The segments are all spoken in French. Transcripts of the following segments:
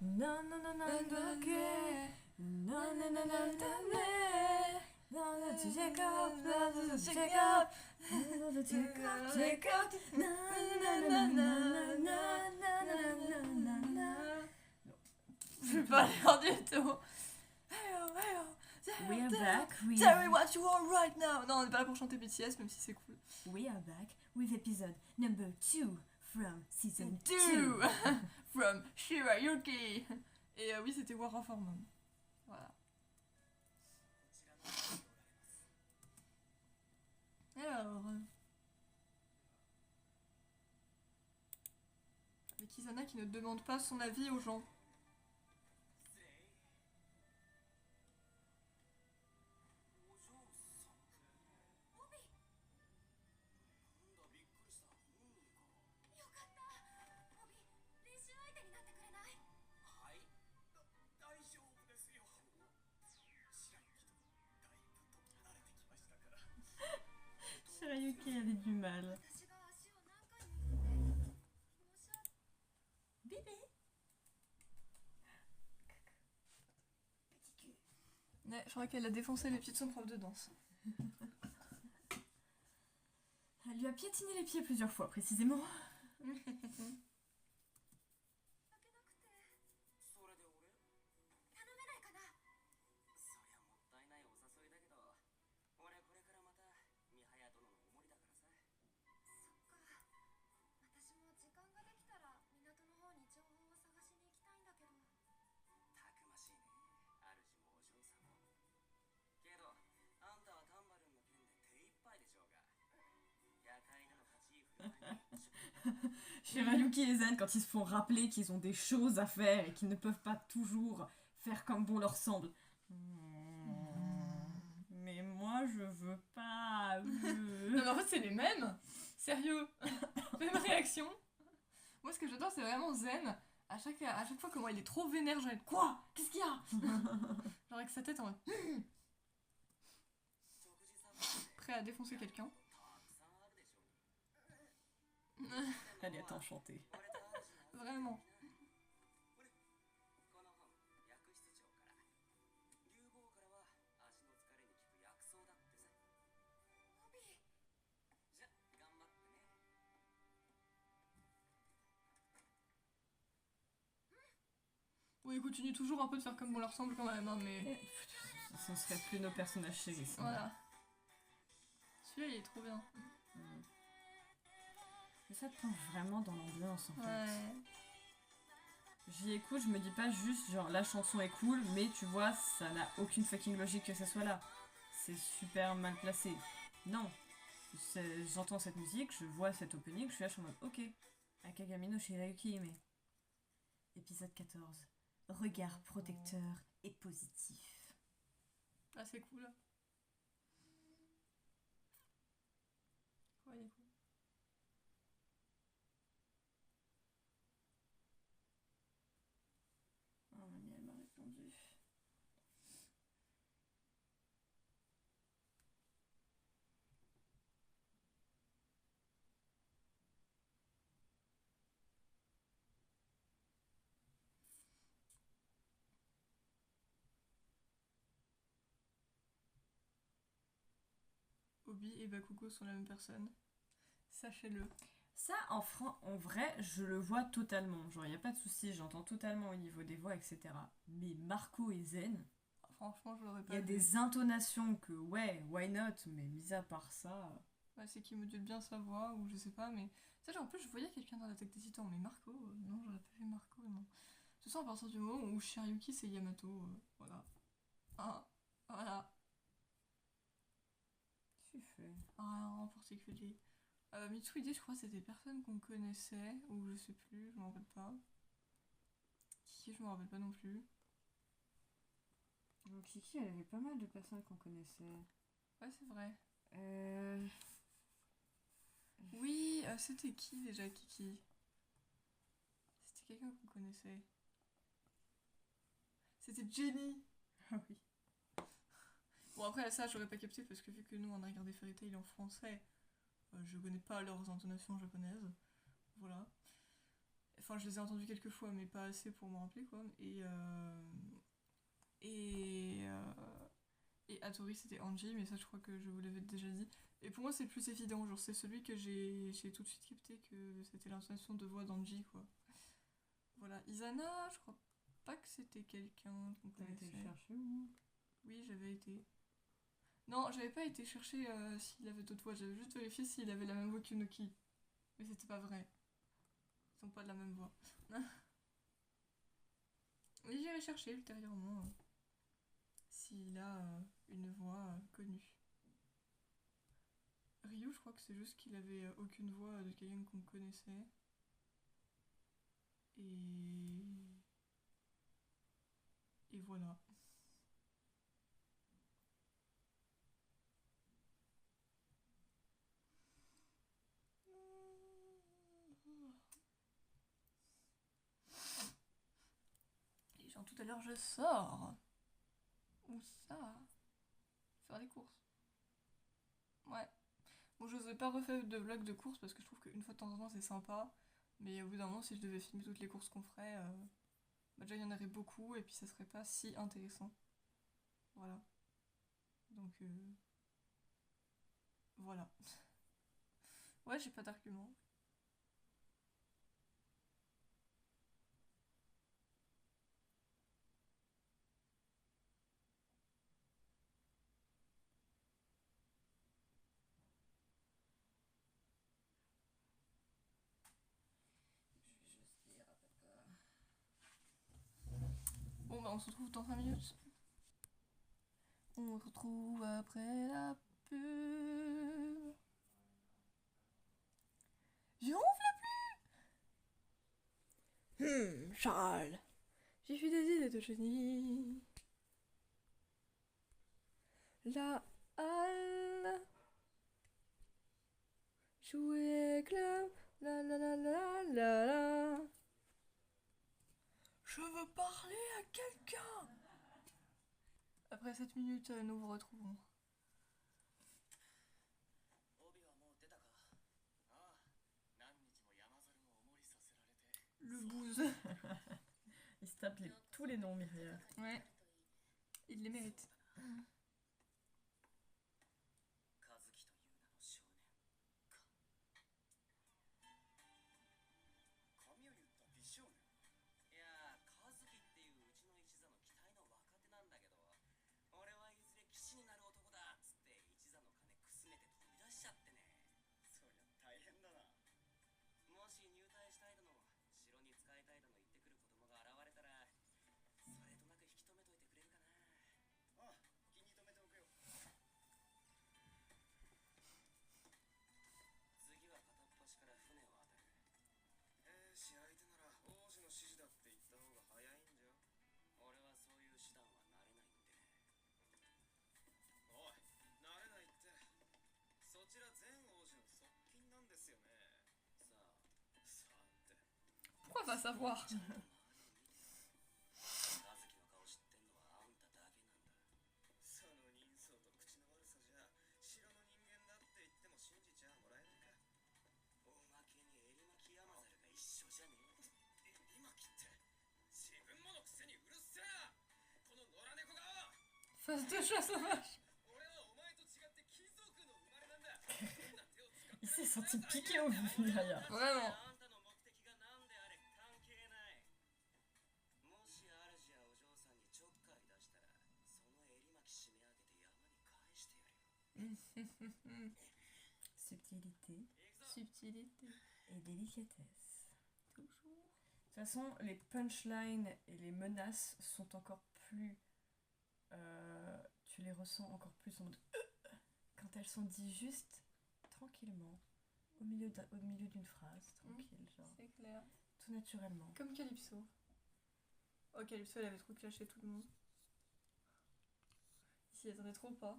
Non, non, non, non, non, ok. Non, non, non, non, non, non, tu Jacob, Jacob, Jacob, Jacob, Je vais pas l'air du tout. Hello, hello. We are back with... Tell me what you want right now. Non, on est pas là pour chanter BTS, même si c'est cool. We are back with episode number 2 from season 2. From Shirayuki. Et oui, c'était War of Hormone. Voilà. Alors... avec Izana qui ne demande pas son avis aux gens. Shirayuki avait du mal. Bébé. Petit cul. Ouais, je crois qu'elle a défoncé les pieds de son prof de danse. Elle lui a piétiné les pieds plusieurs fois, précisément. Shirayuki et Zen, quand ils se font rappeler qu'ils ont des choses à faire et qu'ils ne peuvent pas toujours faire comme bon leur semble. Mais moi, je veux pas. Non, mais en fait, c'est les mêmes. Sérieux. Même réaction. Moi, ce que j'adore, c'est vraiment Zen. À chaque fois, comment il est trop vénère, genre, quoi? Qu'est-ce qu'il y a? Genre, avec sa tête en mode. Prêt à défoncer quelqu'un. Elle est enchantée. Vraiment. Oui, ils continuent toujours un peu de faire comme on leur semble quand même, hein, mais... Ce ne serait plus nos personnages chéris. Ça. Voilà. Celui-là, il est trop bien. Mais ça te plonge vraiment dans l'ambiance, en fait. Ouais. J'y écoute, je me dis pas juste, genre, la chanson est cool, mais tu vois, ça n'a aucune fucking logique que ça soit là. C'est super mal placé. Non. J'entends cette musique, je vois cet opening, je suis là, je suis en mode, ok. Akagami no Shirayuki, mais... Épisode 14. Regard protecteur et positif. Ah, c'est cool. Ouais, il est cool. Oh, mamie, elle m'a répondu. Obi et Bakugo sont la même personne. Sachez-le. Ça, en vrai, je le vois totalement. Genre, il n'y a pas de souci, j'entends totalement au niveau des voix, etc. Mais Marco et Zen, Franchement, je l'aurais pas il y a vu. des intonations que, ouais, why not, mais mis à part ça... Ouais, c'est qu'il module bien sa voix, ou je sais pas, mais... Tu sais, genre, en plus, je voyais quelqu'un dans l'Attaque des Titans, mais Marco, non, j'aurais pas vu Marco, non. De toute façon, à partir du moment où Shiryuki, c'est Yamato, voilà. Ah, voilà. Tu fais... Rien en particulier. Mitsuhide, je crois que c'était des personnes qu'on connaissait, ou je sais plus, je m'en rappelle pas. Kiki, je m'en rappelle pas non plus. Donc, Kiki, elle avait pas mal de personnes qu'on connaissait. Ouais, c'est vrai. Euh... Oui, c'était qui déjà, Kiki? C'était quelqu'un qu'on connaissait. C'était Jenny. Ah oui. Bon, après, ça, j'aurais pas capté parce que vu que nous, on a regardé Fairy Tail en français, je connais pas leurs intonations japonaises. Voilà. Enfin, je les ai entendus quelques fois, mais pas assez pour me rappeler, quoi. Et, euh, et Hattori, c'était Anji, mais ça, je crois que je vous l'avais déjà dit. Et pour moi, c'est le plus évident, genre, c'est celui que j'ai tout de suite capté que c'était l'intonation de voix d'Anji, quoi. Voilà. Izana, je crois pas que c'était quelqu'un qu'on T'as été connaissait. chercher ou... Oui, j'avais été. Non, j'avais pas été chercher s'il avait d'autres voix, j'avais juste vérifié s'il avait la même voix qu'Unoki. Mais c'était pas vrai. Ils sont pas de la même voix. Mais j'irai chercher ultérieurement s'il a une voix connue. Ryu, je crois que c'est juste qu'il avait aucune voix de quelqu'un qu'on connaissait. Et voilà. Et genre tout à l'heure je sors. Où ça? Faire des courses. Ouais. Bon, je n'osais pas refaire de vlog de courses parce que je trouve qu'une fois de temps en temps c'est sympa. Mais au bout d'un moment, si je devais filmer toutes les courses qu'on ferait, bah déjà il y en aurait beaucoup et puis ça serait pas si intéressant. Voilà. Donc voilà. Ouais, j'ai pas d'argument. Bon bah on se retrouve dans 5 minutes. On se retrouve après la pub. Je ronfle plus. Charles. J'ai fait des idées de génie. La halle. Jouer club. La la la la la la. Je veux parler à quelqu'un. Après 7 minutes, nous vous retrouvons. Le bouse. Il se tape tous les noms, Myria. Ouais. Il les mérite. Pourquoi va savoir? Face de chat sauvage. Il s'est senti piqué au vif, Myria. Vraiment. Subtilité Subtilité. et délicatesse. Toujours. De toute façon, les punchlines et les menaces sont encore plus... tu les ressens encore plus en mode... quand elles sont dites juste tranquillement, au milieu d'une phrase, tranquille, genre, C'est clair. tout naturellement. Comme Calypso. Oh, Calypso, elle avait trop clashé tout le monde. Il s'y attendait trop pas.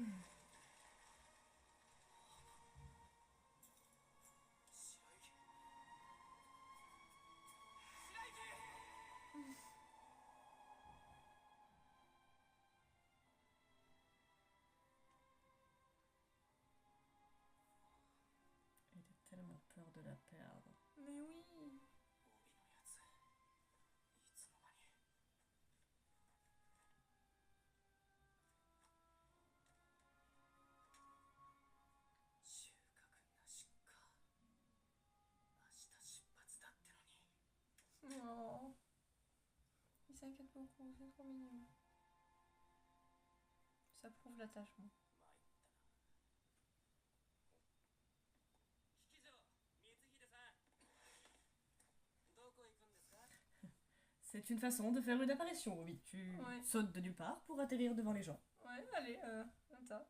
Il a tellement peur de la perdre. Mais oui. Oh. Il s'inquiète beaucoup, c'est trop mignon. Ça prouve l'attachement. C'est une façon de faire une apparition, oui. Tu Ouais. sautes de nulle part pour atterrir devant les gens. Ouais, allez, comme ça.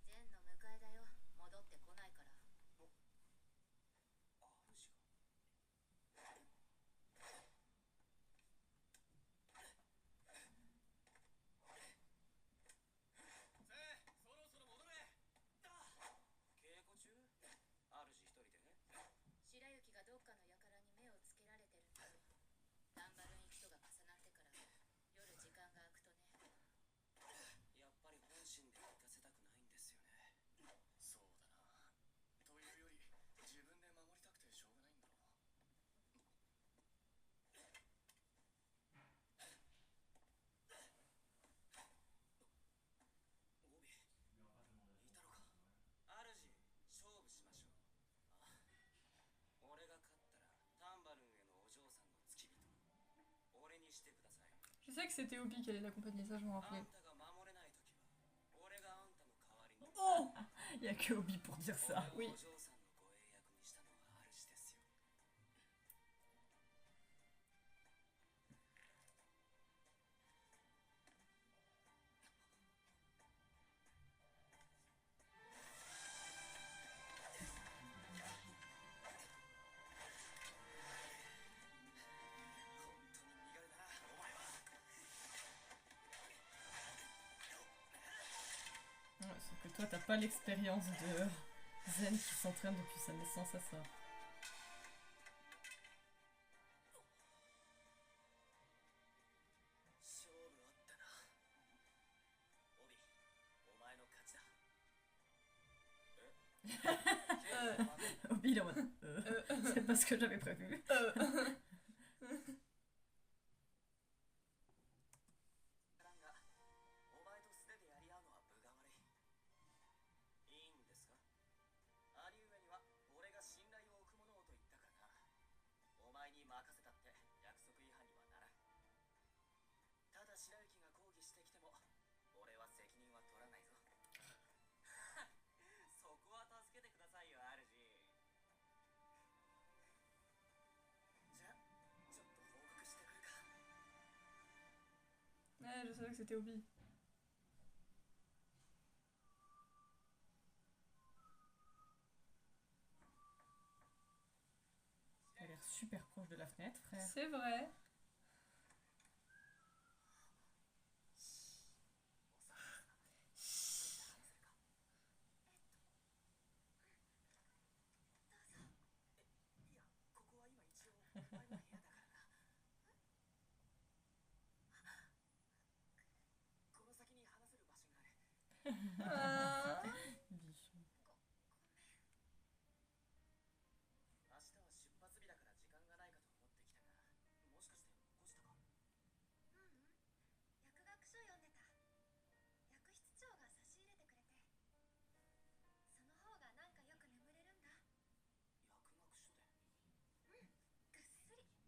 ジェンの迎えだよ。戻ってこないから。白雪がどっかの輩に目をつけられてるんだよ。ダンバルン行きとが重なってから夜時間が空くとね。やっぱり本心で行かせたくないんですよね。そうだな。というより自分で守りたくてしょうがないんだろう。オビ、いたのか。主、勝負しましょう。俺が勝ったらタンバルンへのお嬢さんの付き人俺にしてください。 Je sais que c'était Obi qui allait l'accompagner, ça je m'en あ rappelais. んたが守れないときは俺があんたの代わりに Oh. Il y a que Obi pour dire ça. oui. お嬢さんのご英訳にしたのは主ですよ。本当に身軽だなお前は。 Ouais, sauf que toi, t'as pas l'expérience de Zen qui s'entraîne depuis sa naissance à ça. 勝負あったな。オビ、お前の勝ちだ。Obi, il est en mode c'est pas ce que j'avais prévu. がお前と素手でやり合うのは分が悪い。いいんですか。兄上には俺が信頼を置くものをと言ったからな。お前に任せたって約束違反にはならん。ただ白雪が抗議してきても俺は責任は取らないぞ。そこは助けてくださいよ主。じゃあちょっと報告してくるか。 Ouais, je savais que c'était Obi. Il a l'air super proche de la fenêtre, frère. C'est vrai. いや、ここは今一応お前の部屋だからな。この先に話せる場所がある。 Ah. Bichon. 明日は出発日だから時間がないかと思ってきたが、もしかして起こしたか。ううん。薬学書読んでた。薬室長が差し入れてくれて。その方がなんかよく眠れるんだ。薬学書で。ぐっすり。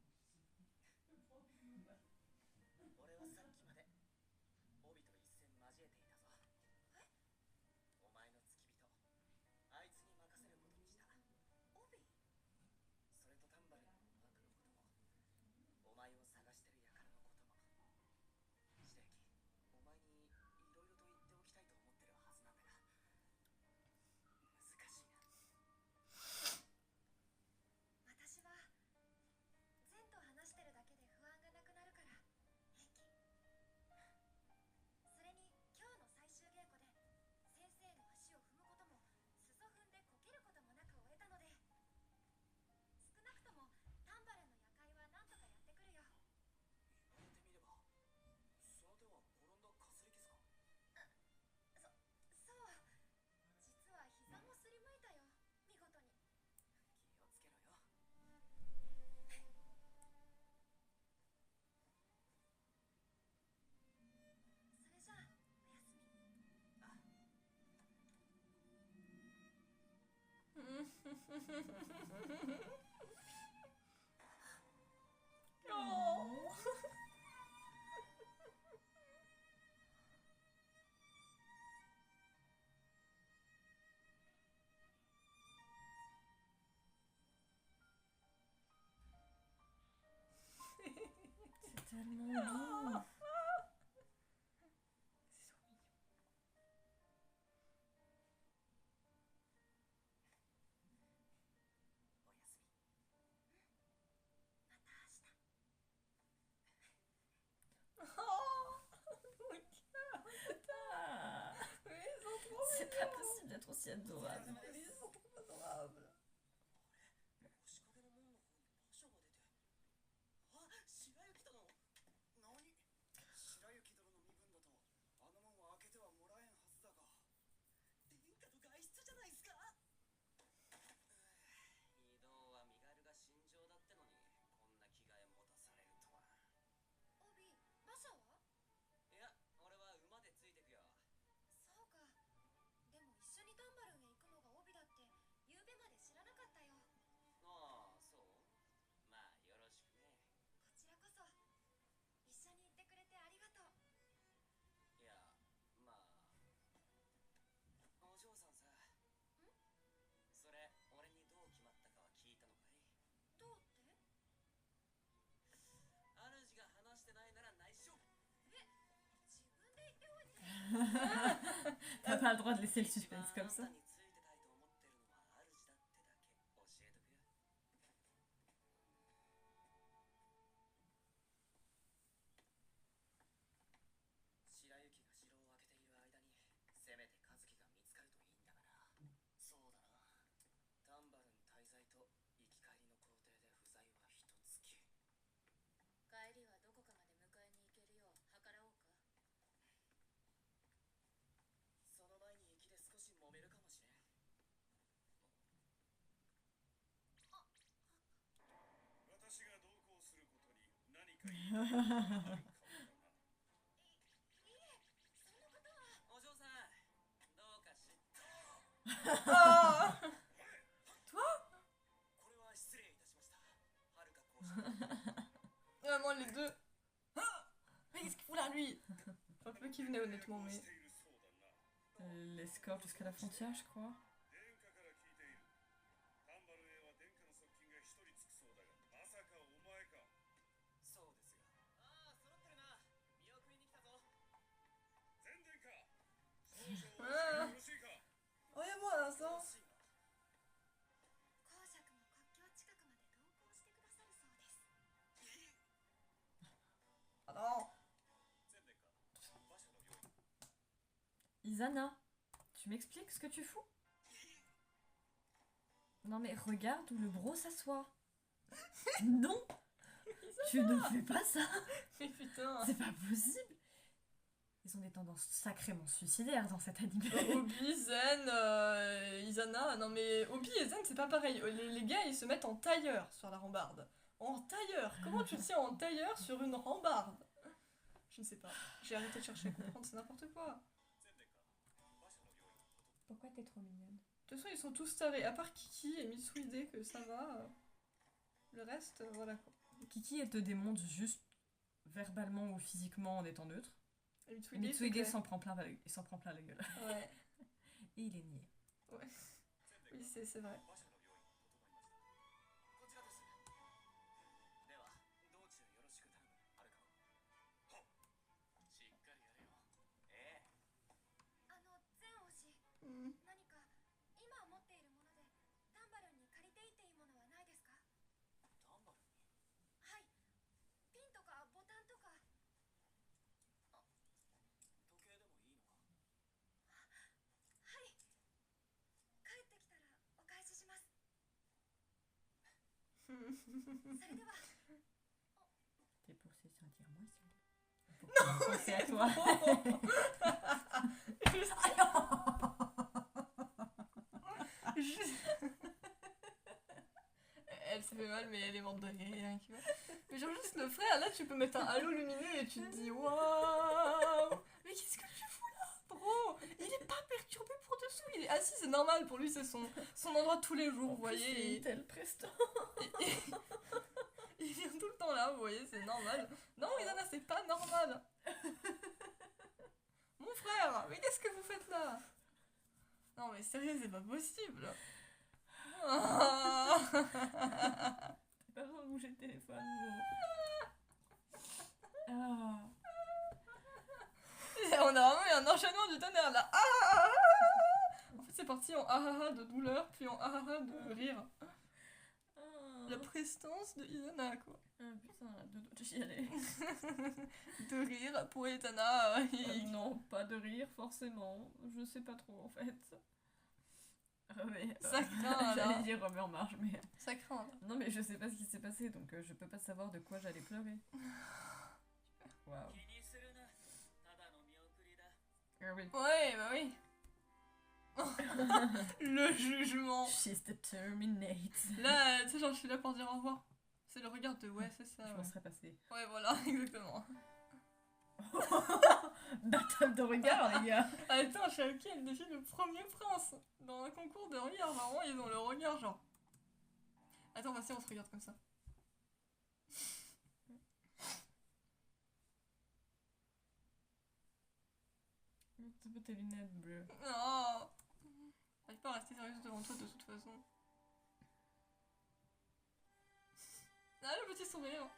Oh. C'est tellement doux. Ah, Mais ils sont trop c'est pas possible d'être aussi adorable. mignons. Ils sont trop adorables. 星影の門の方に馬車が出て、あ、白雪殿。何、白雪殿の身分だとあの門は開けてはもらえんはずだが、殿下と外出じゃないすか。移動は身軽が心情だってのに、こんな着替え持たされるとは。帯馬車は？いや、俺は馬でついてくよ。そうか。でも一緒にタンバルンへ行くのが帯だって昨べまで知らなかったよ。ああ、そう。まあよろしくね。こちらこそ一緒に行ってくれてありがとう。いや、まあ、お嬢さんさ。それ、俺にどう決まったかは聞いたのかい？どうって？主が話してないなら内緒。自分で言っておいて。T'as pas le droit de laisser le suspense comme あ ça. なたについてたいと思ってるのは主だってだけ教えとくよ。白雪が城を開けている間にせめて和樹が見つかるといいんだがな。そうだな。タンバルン滞在と行き帰りの工程で不在は一月。帰りはどこかまで迎えに行けるよう計らおうか。その前に行きで少し揉めるかもしれん。私が同行することに何か言いたいことがあるかもだな。そのことは。お嬢さん、どうかし。Ah. これは失礼いたしました。はるか公爵。 Vraiment les deux. Ah. Mais qu'est-ce qu'il fout là lui? Enfin, peu qui venait honnêtement, mais. しているそうだな。 L'escorte jusqu'à la frontière, je crois. 殿下から聞いている。タンバルンへは殿下の側近が一人つくそうだが、まさかお前か。そうですよ。ああ、揃ってるな。見送りに来たぞ。前殿下。少々お待ちよろしいか。 Voyez-moi à l'instant. しいな。公爵も国境近くまで同行してくださるそうです。 Ah non. 前殿下。馬車の用意。 Isana, tu m'expliques ce que tu fous? Non mais regarde où le bro s'assoit. Non, tu ne fais pas ça. Mais putain. C'est pas possible. Ils ont des tendances sacrément suicidaires dans cet anime. Obi, Zen, Isana. Non mais Obi et Zen c'est pas pareil. Les gars ils se mettent en tailleur sur la rambarde. En tailleur. Comment tu tiens en tailleur sur une rambarde? Je ne sais pas. J'ai arrêté de chercher à comprendre, c'est n'importe quoi. 前殿下。馬車の用意。 Pourquoi t'es trop mignonne? De toute façon ils sont tous tarés. À part Kiki et Mitsuhide que ça va. Le reste, voilà quoi. Kiki, elle te démonte juste verbalement ou physiquement en étant neutre. Et Et Mitsuhide, Mitsuhide c'est s'en prend plein la gueule. Ouais. Et il est niais. 前殿 Oui 下。 c'est vrai. 馬車の用意整いました。こちらです。では、道中よろしく頼む。はるかを。はっ。しっかりやれよ。ええ。全推し、うん何か今持っているものでタンバルンに借りていっていいものはないですか？タンバルンに。はい。ピンとかボタンとか。時計でもいいのか。はい。帰ってきたらお返しします。それでは。 T'es pour se sentir moi, s'il te plaît. Pour penser à toi. Elle s'est fait mal, mais elle est morte de rire, tu vois. Mais genre juste le frère, là tu peux mettre un halo lumineux et tu te dis waouh. Mais qu'est-ce que tu fous là, bro? Il est pas perturbé pour dessous, il est assis, c'est normal pour lui, c'est son endroit de tous les jours, vous voyez. C'est tel prestant. Il vient tout le temps là, vous voyez, c'est normal. Non, Isana, c'est pas normal. Mon frère, mais qu'est-ce que vous faites là? Non, mais sérieux, c'est pas possible. Ah. T'as pas besoin de bouger le téléphone, Ah. Et on a vraiment eu un enchaînement du tonnerre là. Ah. En fait, c'est parti en ah de douleur, puis en ah de rire. La prestance de Isana, quoi. Ah putain, dodo, j'y allais. De rire pour Etana. Non, pas de rire, forcément. Je sais pas trop, en fait. Mais, Ça craint, j'allais là. dire remets en marche, mais... Ça craint, là. Non, mais je sais pas ce qui s'est passé, donc je peux pas savoir de quoi j'allais pleurer. Waouh. 気にするなただの見送りだ Ah oui. Ouais, bah oui. Le jugement. She's determinate. Là, tu sais, genre, je suis là pour dire au revoir. C'est le regard de ouais, c'est ça. Je Ouais, m'en serais passé. ouais voilà, exactement. Battle de regard, les gars. Attends, Shaoki, elle défie le premier prince dans un concours de regard. Vraiment, ils ont le regard, genre. Attends, vas-y, on se regarde comme ça. Tu peux tes lunettes bleues. Non. J'arrive pas à rester sérieuse devant toi de toute façon. Ah, le petit sourire.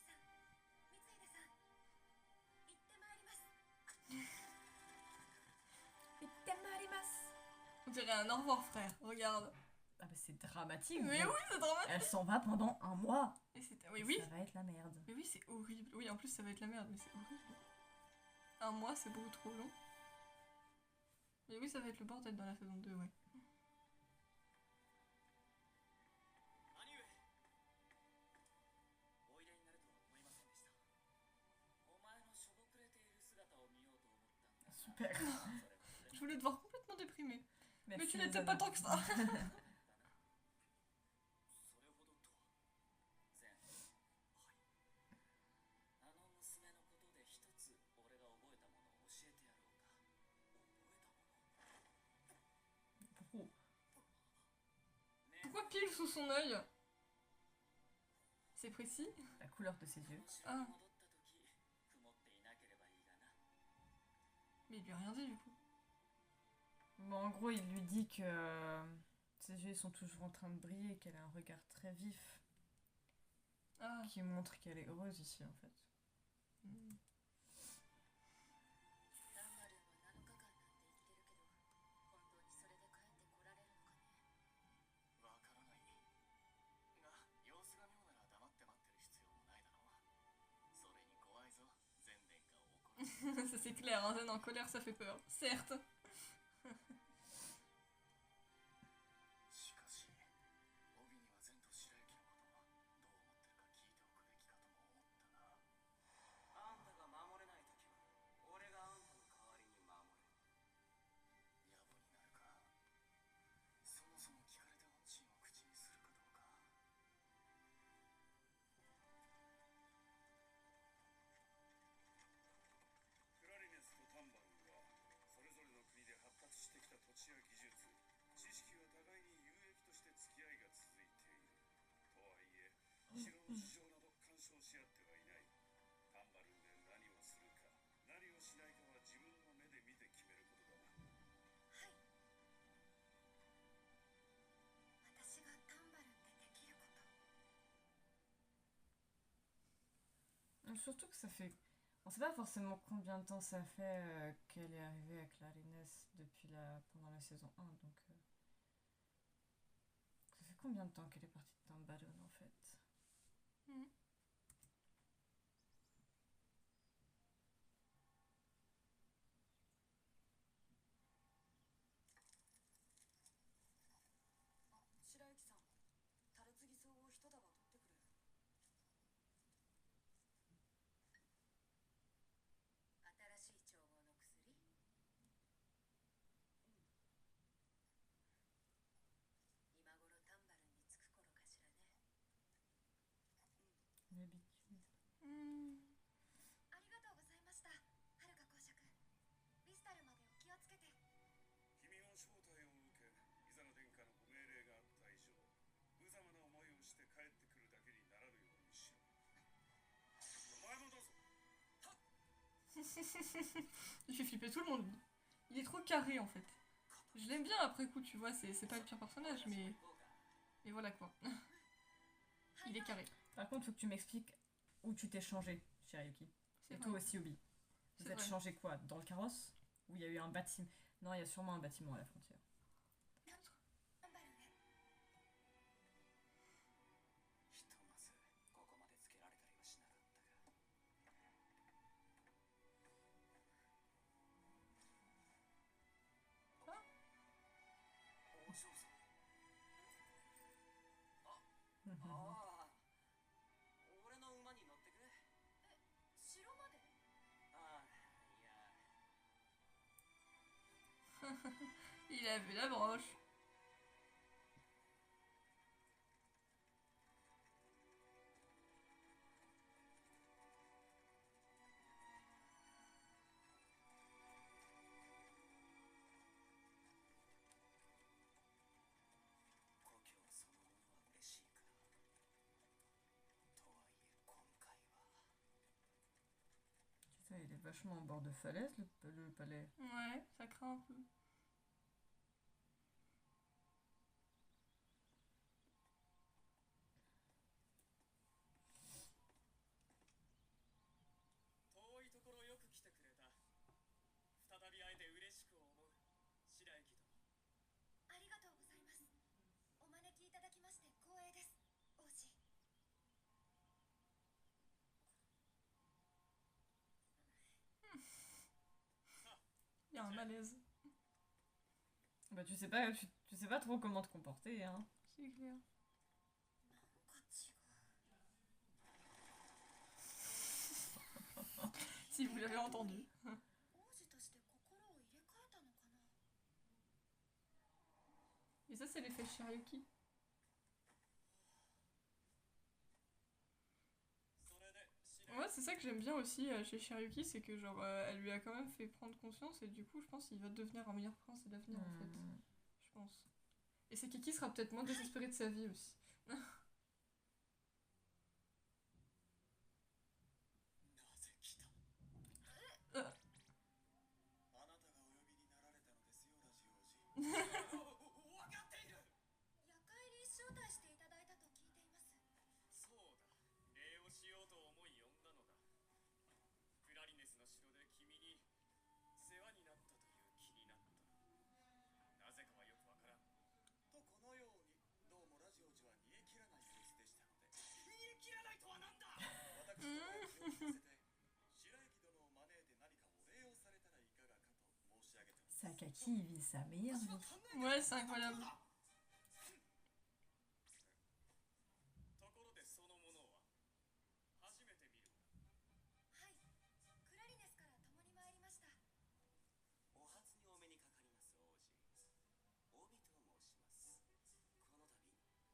全王寺キキさん光秀さん行ってまいります On dirait un au revoir, frère. Regarde. Ah bah c'est dramatique. Mais bon. oui, c'est dramatique. Elle s'en va pendant un mois. Et oui, oui. Ça va être la merde. Mais oui, c'est horrible. Oui, en plus, ça va être la merde, mais c'est horrible. Un mois, c'est beaucoup trop long. Mais oui, ça va être le bordel dans la saison 2, ouais. 兄上おいでになるとは思いませんでしたお前のしょぼくれている姿を見ようと思ったんだ Super. それこそで Je voulais te voir complètement déprimée. Mais Merci, tu n'étais Zana. pas tant que ça. それほどとは全はいあの娘のことで一つ俺が覚えたものを教えてやろうか覚えたもの Pourquoi Pourquoi pile sous son œil? C'est précis? La couleur de ses yeux. 城に戻った時曇っていなければいいがな Mais il lui a rien dit du coup. Bon, en gros, il lui dit que ses yeux sont toujours en train de briller, qu'elle a un regard très vif, Ah. qui montre qu'elle est heureuse ici, en fait. ダンマルンは7日間なんて言ってるけど本当にそれで帰ってこられるのかねわからないが様子が妙なら黙って待ってる必要もないだろうそれに怖いぞ全殿下を怒る Ça c'est clair, un zen en colère ça fait peur. Certes. しかし帯には善と白雪のことどう思ってるか聞いておくべきかとも思ったなあんたが守れない時は俺があんたの代わりに守る野暮になるかそもそも聞かれてもチンを口にするかどうかクラリネスとタンバルンはそれぞれの国で発達してきた土地や技術知識は互いに有益として付き合いが続いているとはいえ城の事情など干渉し合ってはいないタンバルンで何をするか何をしないかは自分の目で見て決めることだなはい私がタンバルンでできること Surtout que ça fait... On sait pas forcément combien de temps ça fait qu'elle est arrivée à Clarines depuis pendant la saison 1, donc... Ça fait combien de temps qu'elle est partie de Tambalon, en fait? Mhm. あ白雪さん樽継ぎ草を一束取ってくれ新しい調合の薬今頃タンバルン Il fait flipper tout le monde, lui. Il est trop carré, en fait. Je l'aime bien après coup, tu vois, c'est pas le pire personnage, mais voilà quoi. Il est carré. Par contre, faut que tu m'expliques où tu t'es changé, Shiryuki. C'est Et vrai. toi aussi, Obi. Vous C'est êtes vrai. changé quoi? Dans le carrosse? Où il y a eu un bâtiment? Non, il y a sûrement un bâtiment à la frontière. タンバルンへ。ひとまずここまでつけられたりはしなかったが王将さんああ俺の馬に乗ってく城まで。ああいや Il a vu la broche. 故郷そのものは嬉しいかなとはいえ今回は Putain, il est vachement en bord de falaise, le palais. Ouais, ça craint un peu. 遠いところよく来てくれた再び会えて嬉しく思う白雪殿ありがとうございます。お招きいただきまして光栄です、王子。 Il y a un malaise. Bah, tu sais pas trop comment te comporter, hein. C'est clair. こっちが。 Si vous l'avez entendu. 王子として心を入れ替えたのかな。 Et ça, c'est l'effet Shiryuki. それで白 Ouais, c'est ça que j'aime bien aussi chez Shiryuki, c'est que genre elle lui a quand même fait prendre conscience et du coup, je pense qu'il va devenir un meilleur prince de l'avenir en fait. Hmm. Je pense. Et Sakaki sera peut-être moins désespéré de sa vie aussi. なぜ来たあなたがお呼びになられたのですよラジオ王子分かっている夜会に招待していただいたと聞いています。そうだ礼をしようと思い呼んだのだクラリネスの城で君に世話になったという気になったなぜかはよくわからんとこのようにどうもラジオ王子は煮え切らない様子でしたので煮え切らないとはなんだ私の気を利かせて白雪殿を招いて何かお礼をされたらいかがかと申し上げております Sakaki, il vit sa meilleure vie. Ouais, c'est incroyable. ところでそのものは初めて見るはい、クラリネスから共に参りました。お初にお目にかかります王子帯と申しますこの度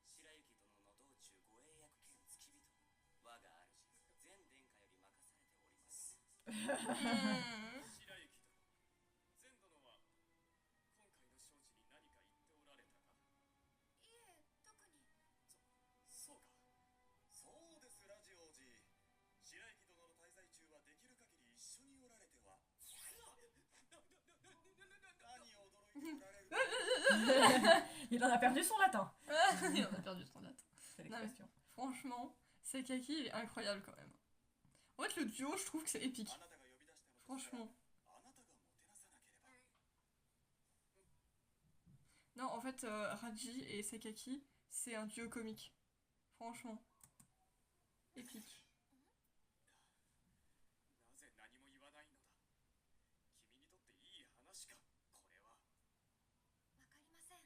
白雪殿の道中ご英訳兼付き人我が主全殿下より任されております Hmm. 白雪殿全殿は今回の招致に何か言っておられたかいえ、特に。そうかそうですラジオ王子白雪殿の滞在中はできる限り一緒におられては何驚いておられる Il en a perdu son latin. Il en a perdu son date. C'est Non, mais- l'expression. Franchement, Sakaki il est incroyable quand même. En fait, le duo, je trouve que c'est épique. あなたが呼び出したのですから Franchement. あなたがもてなさなければ Non, en fait, Raji et Sakaki, c'est un duo comique. Franchement. Épique. なぜ何も言わないのだ君にとっていい話かこれはわかりません。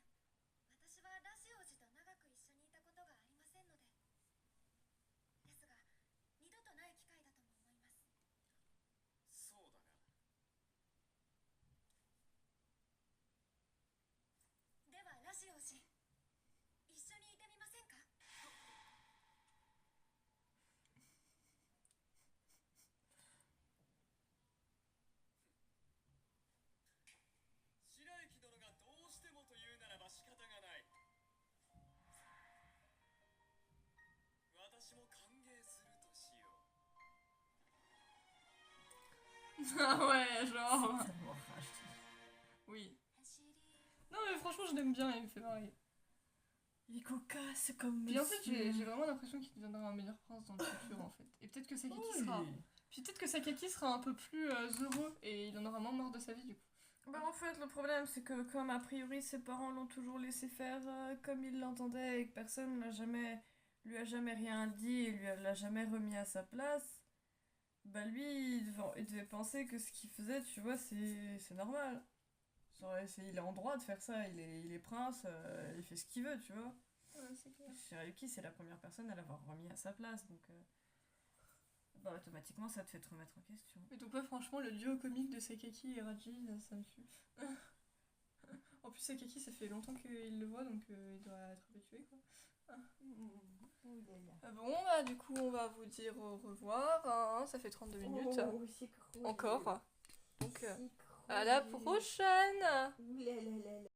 私はラシ王子と長く一緒にいたことがありませんので。ですが、二度とない機会だとも思います。そうだなではラシ王子、一緒にいてみませんか。白雪殿がどうしてもというならば仕方がない私も歓迎するとしよう Ah ouais, genre. C'est tellement rage. Oui. 走り Non, mais franchement, je l'aime bien, il me fait marrer. Il est cocasse comme Puis en fait, monsieur. j'ai vraiment l'impression qu'il deviendra un meilleur prince dans le futur, en fait. Et peut-être que Sakaki sera. Oui. Puis peut-être que Sakaki sera un peu plus heureux et il en aura moins marre de sa vie, du coup. Bah en fait, le problème, c'est que comme a priori ses parents l'ont toujours laissé faire comme il l'entendait et que personne lui a jamais rien dit et l'a jamais remis à sa place, bah lui, il devait penser que ce qu'il faisait, tu vois, c'est normal. Genre, il est en droit de faire ça, il est prince, il fait ce qu'il veut, tu vois. Ouais, c'est clair. Shirayuki, c'est la première personne à l'avoir remis à sa place, donc bah, automatiquement, ça te fait te remettre en question. Mais donc, ouais, franchement, le duo comique de Sakaki et Raji, ça me tue. En plus, Sakaki, ça fait longtemps qu'il le voit, donc il doit être habitué, quoi. Bon, bah, du coup, on va vous dire au revoir. Hein, ça fait 32 minutes. Encore. Donc, à la prochaine! Ouh là là là là.